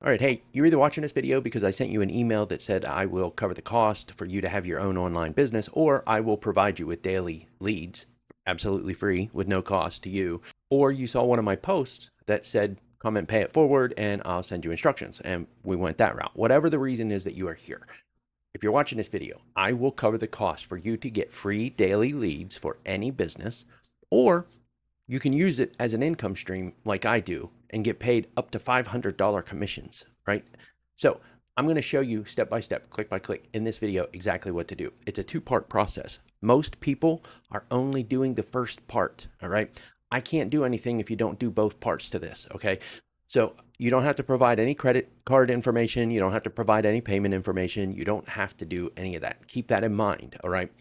All right, hey, you're either watching this video because I sent you an email that said I will cover the cost for you to have your own online business, or I will provide you with daily leads absolutely free with no cost to you. Or you saw one of my posts that said, come and pay it forward and I'll send you instructions. And we went that route. Whatever the reason is that you are here. If you're watching this video, I will cover the cost for you to get free daily leads for any business, or you can use it as an income stream like I do and get paid up to $500 commissions, right? So I'm going to show you step by step, click by click in this video exactly what to do. It's a two-part process. Most people are only doing the first part, all right? I can't do anything if you don't do both parts to this, okay? So you don't have to provide any credit card information. You don't have to provide any payment information. You don't have to do any of that. Keep that in mind, all right?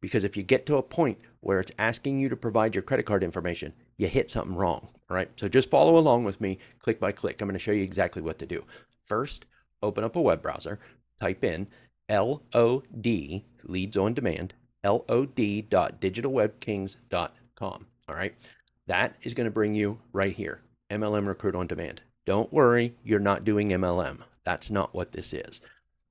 Because if you get to a point where it's asking you to provide your credit card information, you hit something wrong, all right? So just follow along with me click by click. I'm going to show you exactly what to do. First, open up a web browser, type in LOD, Leads on Demand, LOD.digitalwebkings.com, all right? That is going to bring you right here, MLM Recruit on Demand. Don't worry, you're not doing MLM. That's not what this is.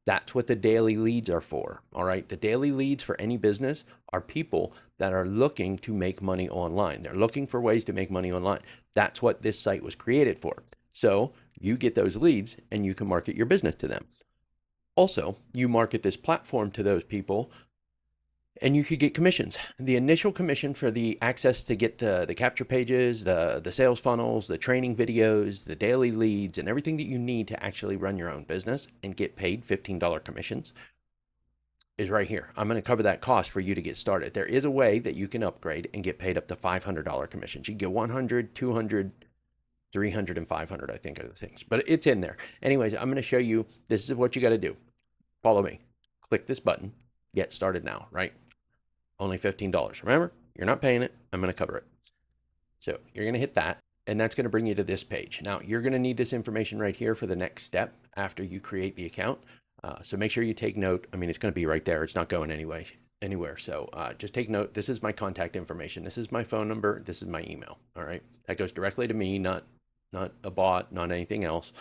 That's what the daily leads are for, all right? The daily leads for any business are people that are looking to make money online. They're looking for ways to make money online. That's what this site was created for. So you get those leads and you can market your business to them. Also, you market this platform to those people and you could get commissions. The initial commission for the access to get the capture pages, the sales funnels, the training videos, the daily leads, and everything that you need to actually run your own business and get paid $15 commissions is right here. I'm going to cover that cost for you to get started. There is a way that you can upgrade and get paid up to $500 commissions. You can get 100, 200, 300, and 500, I think are the things, but it's in there. Anyways, I'm going to show you, this is what you got to do. Follow me. Click this button, get started now, right? Only $15. Remember, you're not paying it. I'm going to cover it. So you're going to hit that, and that's going to bring you to this page. Now, you're going to need this information right here for the next step after you create the account. So make sure you take note. I mean, it's going to be right there. It's not going anywhere. So just take note. This is my contact information. This is my phone number. This is my email. All right. That goes directly to me, not a bot, not anything else,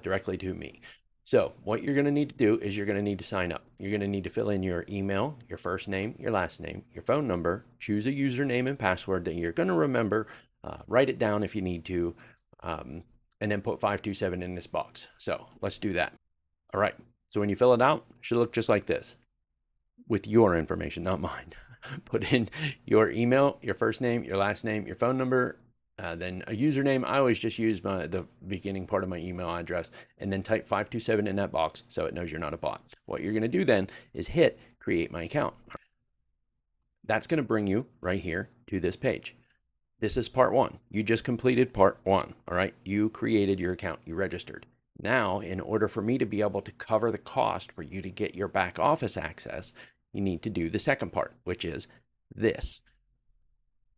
directly to me. So what you're going to need to do is you're going to need to sign up. You're going to need to fill in your email, your first name, your last name, your phone number, choose a username and password that you're going to remember, write it down if you need to, and then put 527 in this box. So let's do that. All right. So when you fill it out, it should look just like this with your information, not mine. Put in your email, your first name, your last name, your phone number, then a username. I always just use the beginning part of my email address and then type 527 in that box so it knows you're not a bot. What you're going to do then is hit create my account. That's going to bring you right here to this page. This is part one. You just completed part one. All right. You created your account. You registered. Now, in order for me to be able to cover the cost for you to get your back office access, you need to do the second part, which is this.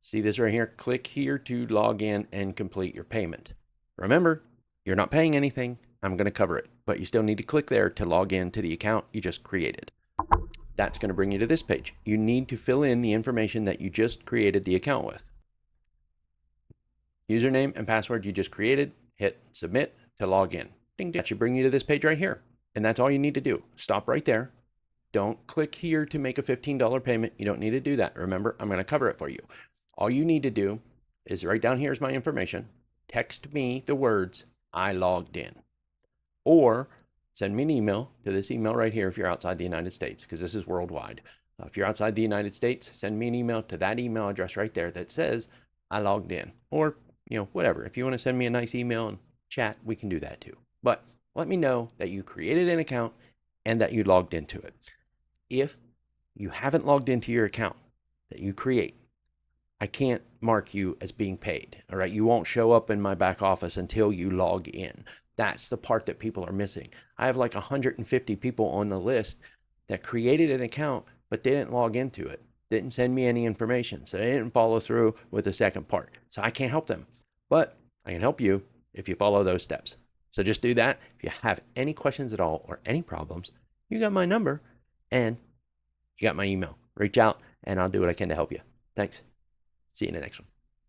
See this right here? Click here to log in and complete your payment. Remember, you're not paying anything. I'm going to cover it, but you still need to click there to log in to the account you just created. That's going to bring you to this page. You need to fill in the information that you just created the account with. Username and password you just created, hit submit to log in. Ding, ding. That should bring you to this page right here. And that's all you need to do. Stop right there. Don't click here to make a $15 payment. You don't need to do that. Remember, I'm going to cover it for you. All you need to do is right down here is my information. Text me the words, I logged in. Or send me an email to this email right here if you're outside the United States, because this is worldwide. If you're outside the United States, send me an email to that email address right there that says I logged in. Or, whatever. If you want to send me a nice email and chat, we can do that too. But let me know that you created an account and that you logged into it. If you haven't logged into your account that you create, I can't mark you as being paid. All right. You won't show up in my back office until you log in. That's the part that people are missing. I have like 150 people on the list that created an account, but didn't log into it, didn't send me any information. So they didn't follow through with the second part. So I can't help them, but I can help you if you follow those steps. So just do that. If you have any questions at all or any problems, you got my number and you got my email. Reach out and I'll do what I can to help you. Thanks. See you in the next one.